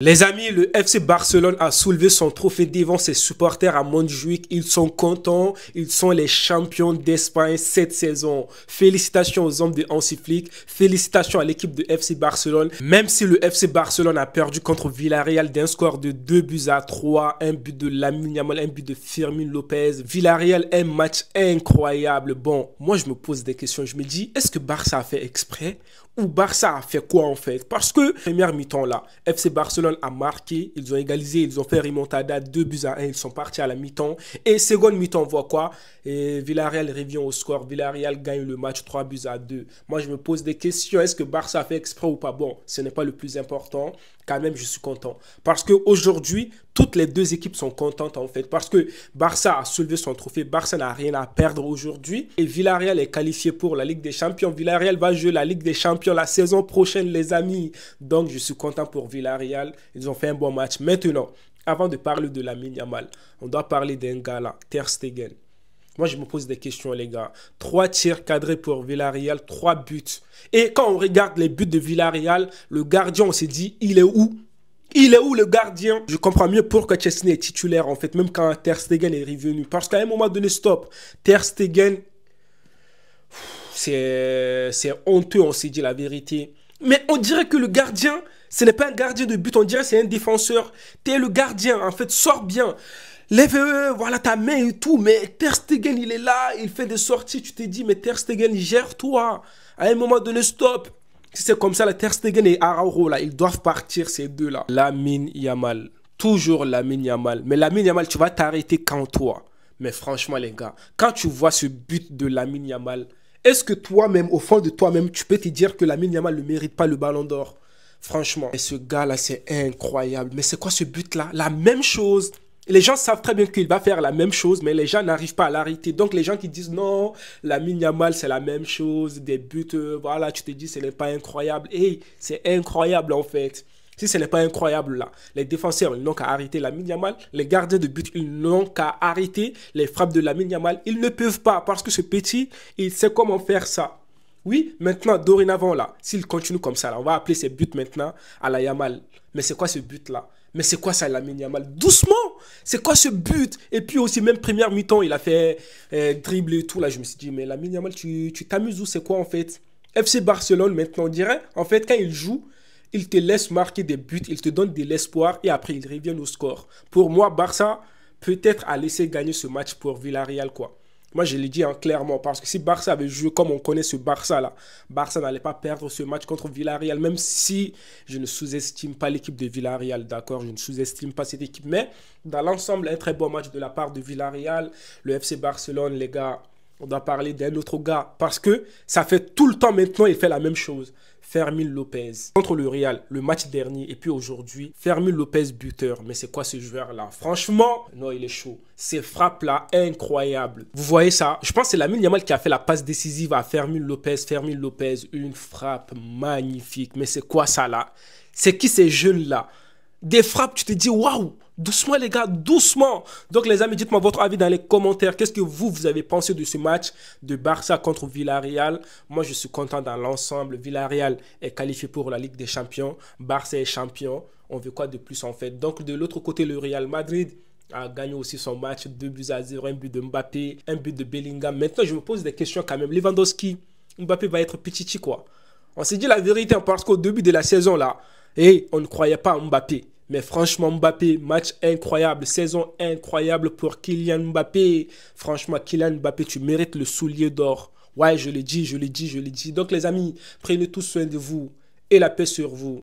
Les amis, le FC Barcelone a soulevé son trophée devant ses supporters à Montjuïc. Ils sont contents, ils sont les champions d'Espagne cette saison. Félicitations aux hommes de Hansi Flick, félicitations à l'équipe de FC Barcelone. Même si le FC Barcelone a perdu contre Villarreal d'un score de 2-3, un but de Lamine Yamal, un but de Fermín López. Villarreal, un match incroyable. Bon, moi je me pose des questions, je me dis, est-ce que Barça a fait exprès ou Barça a fait quoi en fait? Parce que, première mi-temps là, FC Barcelone a marqué, ils ont égalisé, ils ont fait remontada 2-1, ils sont partis à la mi-temps. Et seconde mi-temps, on voit quoi? Et Villarreal revient au score, Villarreal gagne le match 3-2. Moi, je me pose des questions, est-ce que Barça a fait exprès ou pas? Bon, ce n'est pas le plus important, quand même, je suis content. Parce qu'aujourd'hui, toutes les deux équipes sont contentes en fait, parce que Barça a soulevé son trophée, Barça n'a rien à perdre aujourd'hui. Et Villarreal est qualifié pour la Ligue des Champions. Villarreal va jouer la Ligue des Champions la saison prochaine, les amis. Donc, je suis content pour Villarreal. Ils ont fait un bon match. Maintenant, avant de parler de Lamine Yamal, on doit parler d'un gars là, Ter Stegen. Moi, je me pose des questions, les gars. 3 tirs cadrés pour Villarreal, 3 buts. Et quand on regarde les buts de Villarreal, le gardien, on s'est dit, il est où? Il est où le gardien? Je comprends mieux pourquoi Chesney est titulaire, en fait, même quand Ter Stegen est revenu. Parce qu'à un moment donné, stop. Ter Stegen, c'est honteux, on s'est dit la vérité. Mais on dirait que le gardien, ce n'est pas un gardien de but, on dirait que c'est un défenseur. T'es le gardien, en fait, sors bien. Lève, voilà ta main et tout, mais Ter Stegen, il est là, il fait des sorties, tu t'es dit, mais Ter Stegen, gère-toi. À un moment donné, stop. Si c'est comme ça, la Ter Stegen et Araujo, là, ils doivent partir, ces deux-là. Lamine Yamal, toujours Lamine Yamal. Mais Lamine Yamal, tu vas t'arrêter quand toi? Mais franchement, les gars, quand tu vois ce but de Lamine Yamal, est-ce que toi-même, au fond de toi-même, tu peux te dire que Lamine Yamal ne mérite pas le ballon d'or? Franchement. Et ce gars-là, c'est incroyable. Mais c'est quoi ce but-là? La même chose. Les gens savent très bien qu'il va faire la même chose, mais les gens n'arrivent pas à l'arrêter. Donc les gens qui disent non, Lamine Yamal c'est la même chose, des buts, voilà, tu te dis ce n'est pas incroyable. Et c'est incroyable en fait. Si ce n'est pas incroyable là, les défenseurs ils n'ont qu'à arrêter Lamine Yamal, les gardiens de but ils n'ont qu'à arrêter les frappes de Lamine Yamal. Ils ne peuvent pas parce que ce petit, il sait comment faire ça. Oui, maintenant, dorénavant là, s'il continue comme ça, là, on va appeler ces buts maintenant à la Yamal. Mais c'est quoi ce but là? Mais c'est quoi ça, Lamine Yamal? Doucement! C'est quoi ce but? Et puis aussi, même première mi-temps, il a fait dribble et tout. Là, je me suis dit, mais Lamine Yamal, tu t'amuses ou c'est quoi en fait? FC Barcelone, maintenant, on dirait, en fait, quand il joue, il te laisse marquer des buts, il te donne de l'espoir et après, il revient au score. Pour moi, Barça, peut-être a laissé gagner ce match pour Villarreal, quoi. Moi, je l'ai dit clairement, parce que si Barça avait joué comme on connaît ce Barça-là, Barça n'allait pas perdre ce match contre Villarreal, même si je ne sous-estime pas l'équipe de Villarreal, d'accord, je ne sous-estime pas cette équipe, mais dans l'ensemble, un très bon match de la part de Villarreal, le FC Barcelone, les gars, on doit parler d'un autre gars, parce que ça fait tout le temps maintenant, il fait la même chose. Fermín López contre le Real, le match dernier, et puis aujourd'hui, Fermín López buteur. Mais c'est quoi ce joueur-là? Franchement, non, il est chaud. Ces frappes-là, incroyables. Vous voyez ça? Je pense que c'est Lamine Yamal qui a fait la passe décisive à Fermín López. Fermín López, une frappe magnifique. Mais c'est quoi ça là? C'est qui ces jeunes-là? Des frappes, tu te dis, waouh! Doucement les gars, doucement. Donc les amis, dites-moi votre avis dans les commentaires. Qu'est-ce que vous avez pensé de ce match de Barça contre Villarreal? Moi, je suis content dans l'ensemble. Villarreal est qualifié pour la Ligue des Champions. Barça est champion. On veut quoi de plus en fait? Donc de l'autre côté, le Real Madrid a gagné aussi son match. 2-0, un but de Mbappé, un but de Bellingham. Maintenant, je me pose des questions quand même. Lewandowski, Mbappé va être petit quoi. On s'est dit la vérité parce qu'au début de la saison là, on ne croyait pas à Mbappé. Mais franchement, Mbappé, match incroyable, saison incroyable pour Kylian Mbappé. Franchement, Kylian Mbappé, tu mérites le soulier d'or. Ouais, je l'ai dit. Donc les amis, prenez tous soin de vous et la paix sur vous.